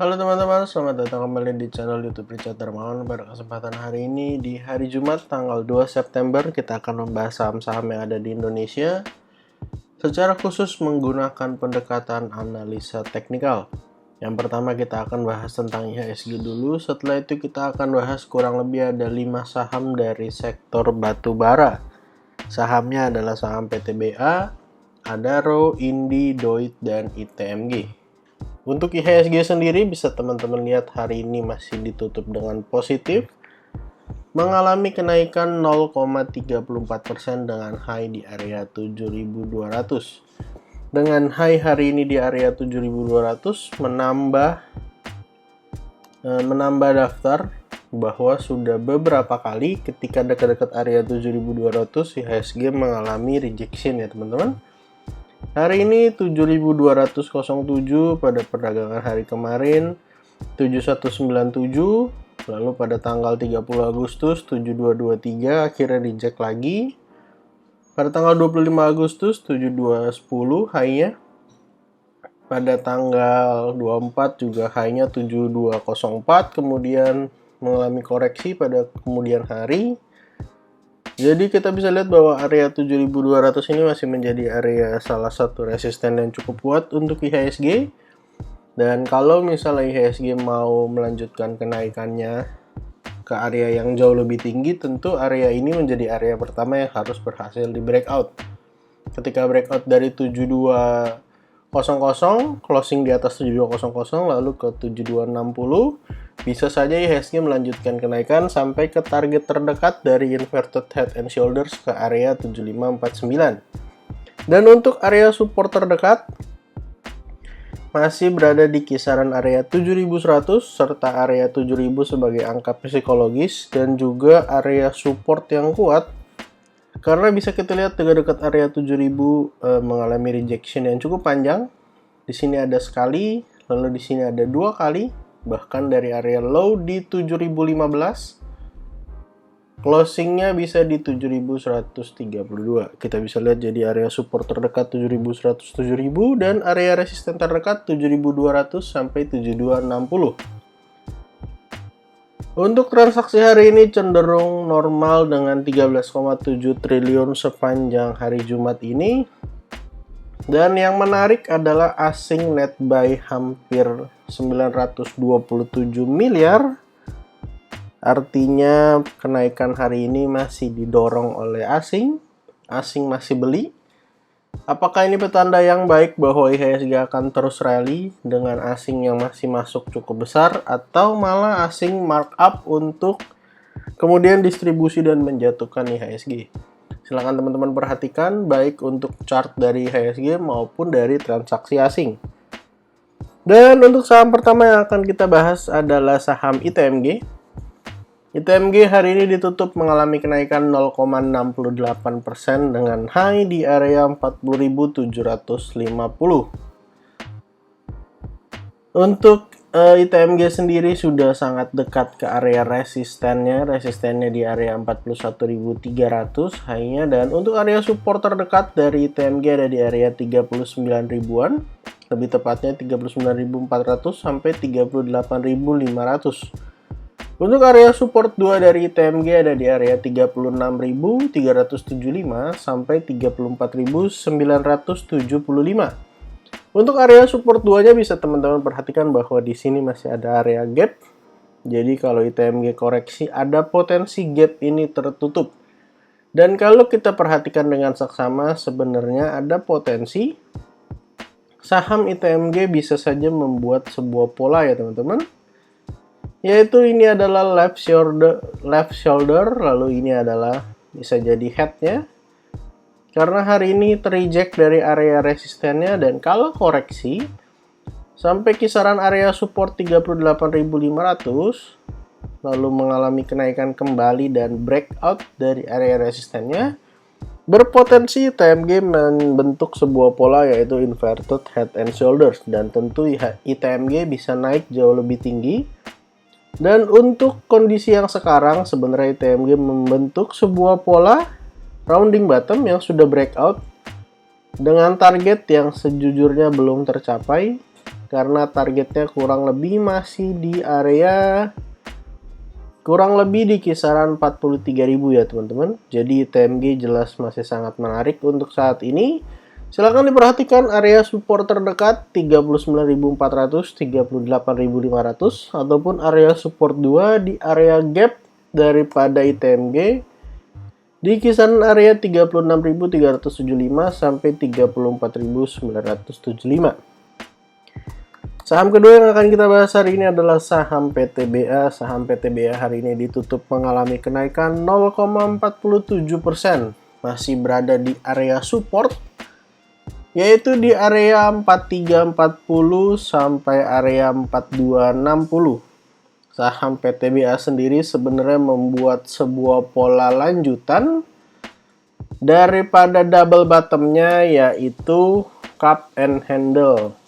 Halo teman-teman, selamat datang kembali di channel YouTube Richard Darmawan. Pada kesempatan hari ini, di hari Jumat tanggal 2 September, kita akan membahas saham-saham yang ada di Indonesia secara khusus menggunakan pendekatan analisa teknikal. Yang pertama kita akan bahas tentang IHSG dulu, setelah itu kita akan bahas kurang lebih ada 5 saham dari sektor batu bara. Sahamnya adalah saham PTBA, Adaro, Indi, Doit, dan ITMG. Untuk IHSG sendiri bisa teman-teman lihat hari ini masih ditutup dengan positif, mengalami kenaikan 0,34% dengan high di area 7.200. Dengan high hari ini di area 7.200 menambah daftar bahwa sudah beberapa kali ketika dekat-dekat area 7.200 IHSG mengalami rejection ya teman-teman. Hari ini 7.207 pada perdagangan hari kemarin 7197, lalu pada tanggal 30 Agustus 7223 akhirnya reject lagi. Pada tanggal 25 Agustus 7210 high-nya. Pada tanggal 24 juga high-nya 7204, kemudian mengalami koreksi pada kemudian hari. Jadi kita bisa lihat bahwa area 7.200 ini masih menjadi area salah satu resisten yang cukup kuat untuk IHSG. Dan kalau misalnya IHSG mau melanjutkan kenaikannya ke area yang jauh lebih tinggi, tentu area ini menjadi area pertama yang harus berhasil di breakout. Ketika breakout dari 7200, closing di atas 7200 lalu ke 7260, bisa saja IHSG melanjutkan kenaikan sampai ke target terdekat dari inverted head and shoulders ke area 7549. Dan untuk area support terdekat masih berada di kisaran area 7100 serta area 7000 sebagai angka psikologis dan juga area support yang kuat. Karena bisa kita lihat dekat area 7000 mengalami rejection yang cukup panjang. Di sini ada sekali, lalu di sini ada dua kali. Bahkan dari area low di 7015, closingnya bisa di 7132. Kita bisa lihat jadi area support terdekat 7100 7000 dan area resisten terdekat 7200 sampai 7260. Untuk transaksi hari ini cenderung normal dengan 13,7 triliun sepanjang hari Jumat ini. Dan yang menarik adalah asing net buy hampir 927 miliar. Artinya kenaikan hari ini masih didorong oleh asing. Asing masih beli. Apakah ini petanda yang baik bahwa IHSG akan terus rally dengan asing yang masih masuk cukup besar, atau malah asing markup untuk kemudian distribusi dan menjatuhkan IHSG? Silahkan teman-teman perhatikan baik untuk chart dari IHSG maupun dari transaksi asing. Dan untuk saham pertama yang akan kita bahas adalah saham ITMG. ITMG hari ini ditutup mengalami kenaikan 0,68% dengan high di area 40.750. Untuk ITMG sendiri sudah sangat dekat ke area resistennya di area 41.300 high-nya, dan untuk area support terdekat dari ITMG ada di area 39 ribuan, lebih tepatnya 39.400 sampai 38.500. Untuk area support 2 dari ITMG ada di area 36.375 sampai 34.975. Untuk area support 2-nya bisa teman-teman perhatikan bahwa di sini masih ada area gap. Jadi kalau ITMG koreksi ada potensi gap ini tertutup. Dan kalau kita perhatikan dengan saksama sebenarnya ada potensi saham ITMG bisa saja membuat sebuah pola ya teman-teman. Yaitu ini adalah left shoulder, lalu ini adalah bisa jadi head-nya. Karena hari ini terreject dari area resistennya, dan kalau koreksi sampai kisaran area support 38.500 lalu mengalami kenaikan kembali dan breakout dari area resistennya, berpotensi ITMG membentuk sebuah pola yaitu inverted head and shoulders, dan tentu ITMG bisa naik jauh lebih tinggi. Dan untuk kondisi yang sekarang sebenarnya ITMG membentuk sebuah pola rounding bottom yang sudah breakout dengan target yang sejujurnya belum tercapai karena targetnya kurang lebih masih di area kurang lebih di kisaran 43.000 ya teman-teman. Jadi ITMG jelas masih sangat menarik untuk saat ini. Silahkan diperhatikan area support terdekat 39.400, 38.500 ataupun area support 2 di area gap daripada ITMG di kisaran area 36.375 sampai 34.975. Saham kedua yang akan kita bahas hari ini adalah saham PTBA. Saham PTBA hari ini ditutup mengalami kenaikan 0,47%. Masih berada di area support, yaitu di area 4340 sampai area 4260. Saham PTBA sendiri sebenarnya membuat sebuah pola lanjutan daripada double bottomnya, yaitu cup and handle.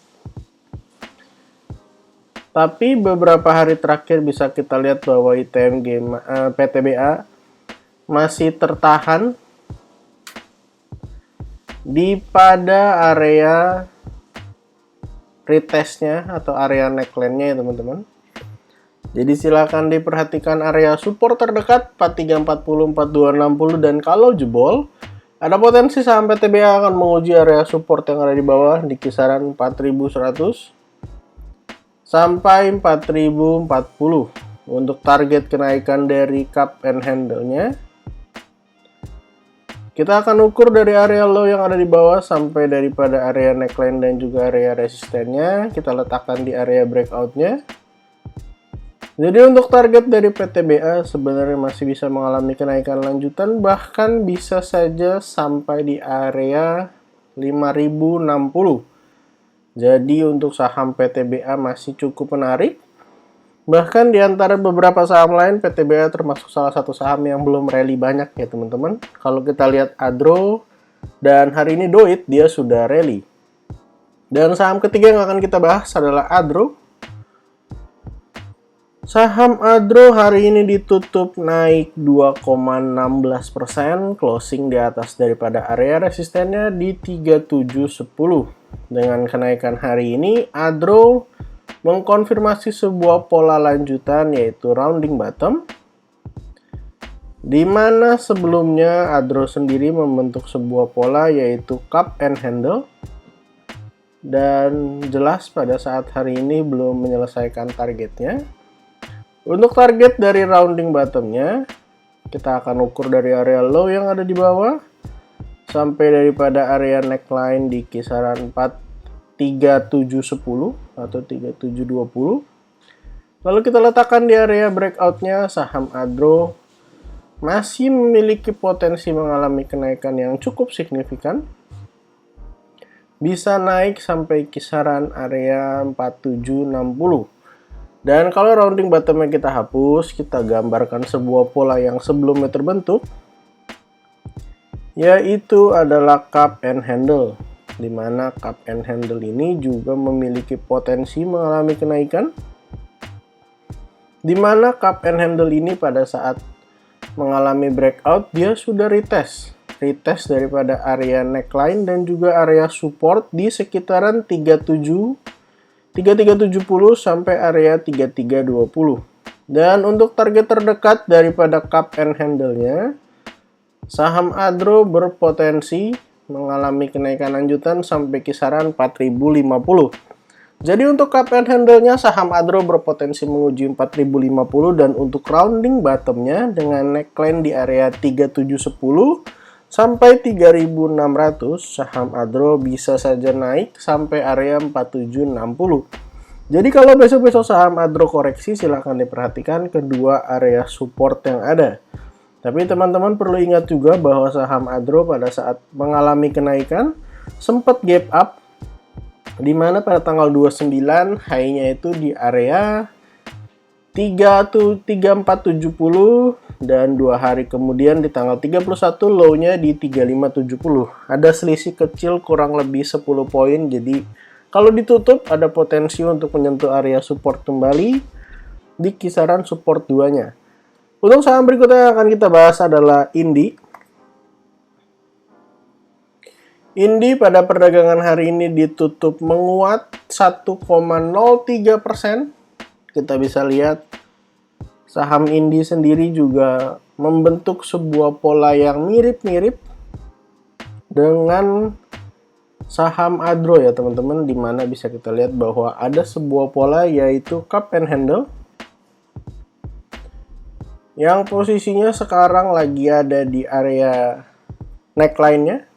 Tapi beberapa hari terakhir bisa kita lihat bahwa ITMG PTBA masih tertahan di pada area retestnya atau area neckline-nya ya teman-teman. Jadi silakan diperhatikan area support terdekat 4340, 4260, dan kalau jebol ada potensi saham PTBA akan menguji area support yang ada di bawah di kisaran 4100 sampai 4040. Untuk target kenaikan dari cup and handle-nya, kita akan ukur dari area low yang ada di bawah sampai daripada area neckline dan juga area resistennya. Kita letakkan di area breakout-nya. Jadi untuk target dari PTBA sebenarnya masih bisa mengalami kenaikan lanjutan, bahkan bisa saja sampai di area 5060. Jadi untuk saham PTBA masih cukup menarik. Bahkan di antara beberapa saham lain, PTBA termasuk salah satu saham yang belum rally banyak ya teman-teman. Kalau kita lihat Adro dan hari ini Doit, dia sudah rally. Dan saham ketiga yang akan kita bahas adalah Adro. Saham Adro hari ini ditutup naik 2,16%, closing di atas daripada area resistennya di 3710. Dengan kenaikan hari ini, Adro mengkonfirmasi sebuah pola lanjutan, yaitu rounding bottom, di mana sebelumnya Adro sendiri membentuk sebuah pola yaitu cup and handle, dan jelas pada saat hari ini belum menyelesaikan targetnya. Untuk target dari rounding bottomnya, kita akan ukur dari area low yang ada di bawah sampai daripada area neckline di kisaran 3710 atau 3720. Lalu kita letakkan di area breakout-nya, saham Adro masih memiliki potensi mengalami kenaikan yang cukup signifikan. Bisa naik sampai kisaran area 4760. Dan kalau rounding bottomnya kita hapus, kita gambarkan sebuah pola yang sebelumnya terbentuk, yaitu adalah cup and handle, di mana cup and handle ini juga memiliki potensi mengalami kenaikan, di mana cup and handle ini pada saat mengalami breakout dia sudah retest daripada area neckline dan juga area support di sekitaran 3370 sampai area 3320. Dan untuk target terdekat daripada cup and handle-nya, saham Adro berpotensi mengalami kenaikan lanjutan sampai kisaran 4050. Jadi untuk cup and handle-nya, saham Adro berpotensi menguji 4050, dan untuk rounding bottom-nya dengan neckline di area 3710 sampai 3600, saham Adro bisa saja naik sampai area 4760. Jadi kalau besok-besok saham Adro koreksi, silahkan diperhatikan kedua area support yang ada. Tapi teman-teman perlu ingat juga bahwa saham Adro pada saat mengalami kenaikan sempat gap up, di mana pada tanggal 29 high-nya itu di area 3470, dan 2 hari kemudian di tanggal 31 low-nya di 3570. Ada selisih kecil kurang lebih 10 poin. Jadi kalau ditutup ada potensi untuk menyentuh area support kembali di kisaran support 2-nya. Untuk saham berikutnya yang akan kita bahas adalah Indi. Indi pada perdagangan hari ini ditutup menguat 1,03%. Kita bisa lihat saham Indi sendiri juga membentuk sebuah pola yang mirip-mirip dengan saham Adro ya teman-teman, dimana bisa kita lihat bahwa ada sebuah pola yaitu cup and handle yang posisinya sekarang lagi ada di area neckline-nya.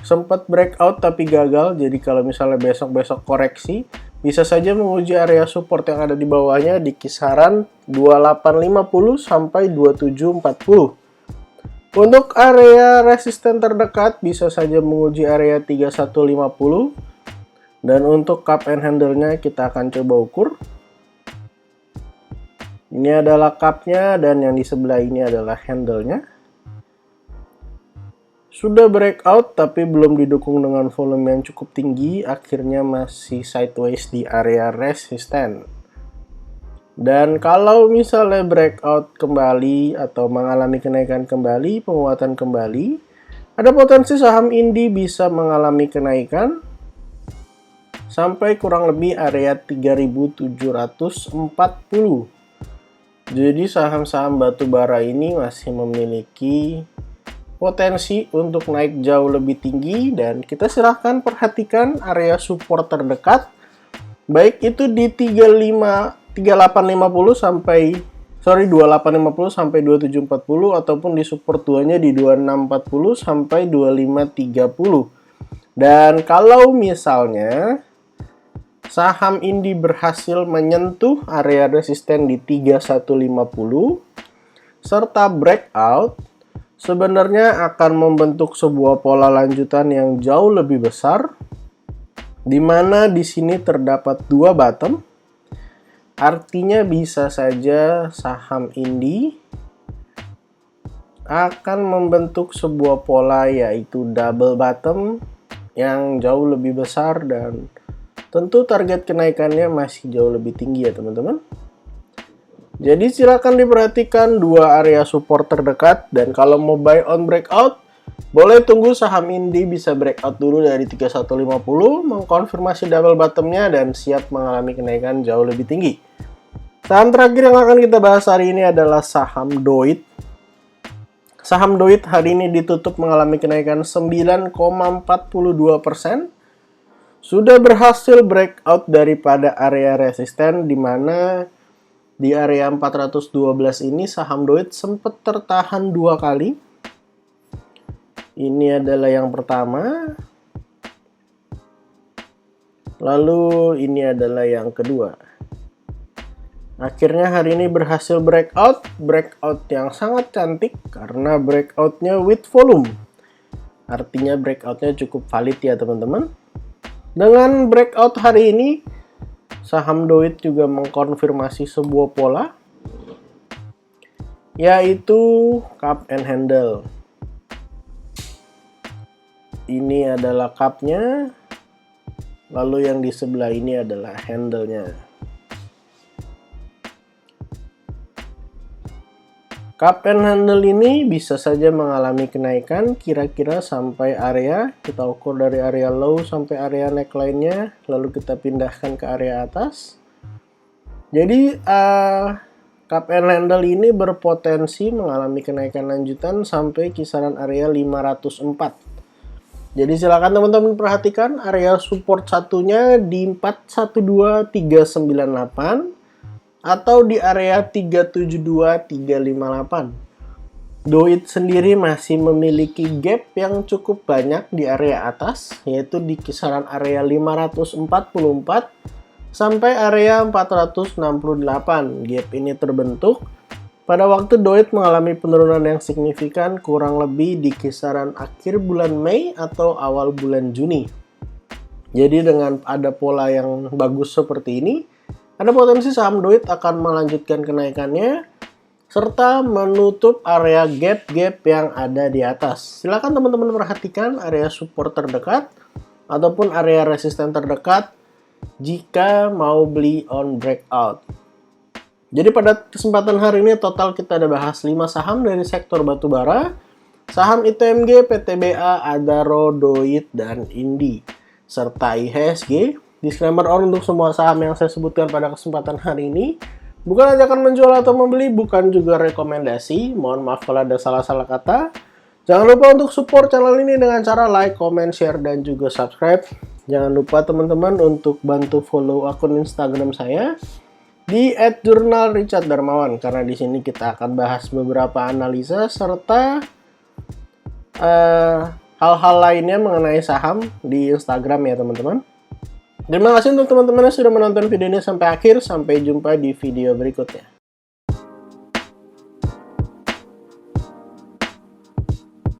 Sempat breakout tapi gagal, jadi kalau misalnya besok-besok koreksi bisa saja menguji area support yang ada di bawahnya di kisaran 2850 sampai 2740. Untuk area resisten terdekat bisa saja menguji area 3150, dan untuk cup and handle-nya kita akan coba ukur. Ini adalah cup-nya dan yang di sebelah ini adalah handle-nya. Sudah breakout tapi belum didukung dengan volume yang cukup tinggi, akhirnya masih sideways di area resisten. Dan kalau misalnya breakout kembali atau mengalami kenaikan kembali, penguatan kembali, ada potensi saham Indi bisa mengalami kenaikan sampai kurang lebih area 3740. Jadi saham-saham batubara ini masih memiliki potensi untuk naik jauh lebih tinggi, dan kita silahkan perhatikan area support terdekat baik itu di 2850 sampai 2850 sampai 2740, ataupun di support 2-nya di 2640 sampai 2530. Dan kalau misalnya saham Indi berhasil menyentuh area resisten di 3150 serta breakout, sebenarnya akan membentuk sebuah pola lanjutan yang jauh lebih besar, di mana di sini terdapat dua bottom. Artinya bisa saja saham Indi akan membentuk sebuah pola yaitu double bottom yang jauh lebih besar, dan tentu target kenaikannya masih jauh lebih tinggi ya teman-teman. Jadi silakan diperhatikan dua area support terdekat, dan kalau mau buy on breakout, boleh tunggu saham Indi bisa breakout dulu dari 3150, mengkonfirmasi double bottomnya dan siap mengalami kenaikan jauh lebih tinggi. Saham terakhir yang akan kita bahas hari ini adalah saham Doit. Saham Doit hari ini ditutup mengalami kenaikan 9,42%. Sudah berhasil breakout daripada area resisten, di mana di area 412 ini saham Doit sempat tertahan dua kali. Ini adalah yang pertama. Lalu ini adalah yang kedua. Akhirnya hari ini berhasil breakout yang sangat cantik karena breakoutnya with volume. Artinya breakoutnya cukup valid ya teman-teman. Dengan breakout hari ini, saham Doit juga mengkonfirmasi sebuah pola, yaitu cup and handle. Ini adalah cup-nya, lalu yang di sebelah ini adalah handle-nya. Cup and handle ini bisa saja mengalami kenaikan kira-kira sampai area, kita ukur dari area low sampai area neckline-nya, lalu kita pindahkan ke area atas. Jadi cup and handle ini berpotensi mengalami kenaikan lanjutan sampai kisaran area 504. Jadi silakan teman-teman perhatikan area support satunya di 412398 atau di area 372358. Doit sendiri masih memiliki gap yang cukup banyak di area atas, yaitu di kisaran area 544 sampai area 468. Gap ini terbentuk pada waktu Doit mengalami penurunan yang signifikan kurang lebih di kisaran akhir bulan Mei atau awal bulan Juni. Jadi dengan ada pola yang bagus seperti ini, ada potensi saham Doit akan melanjutkan kenaikannya serta menutup area gap-gap yang ada di atas. Silakan teman-teman perhatikan area support terdekat ataupun area resisten terdekat jika mau beli on breakout. Jadi pada kesempatan hari ini total kita ada bahas 5 saham dari sektor batubara. saham ITMG, PTBA, Adaro, Doit, dan Indi, serta IHSG. Disclaimer untuk semua saham yang saya sebutkan pada kesempatan hari ini bukan ajakan menjual atau membeli, bukan juga rekomendasi. Mohon maaf kalau ada salah-salah kata. Jangan lupa untuk support channel ini dengan cara like, comment, share, dan juga subscribe. Jangan lupa teman-teman untuk bantu follow akun Instagram saya di @jurnalricharddarmawan, karena di sini kita akan bahas beberapa analisa serta hal-hal lainnya mengenai saham di Instagram ya teman-teman. Terima kasih untuk teman-teman yang sudah menonton video ini sampai akhir. Sampai jumpa di video berikutnya.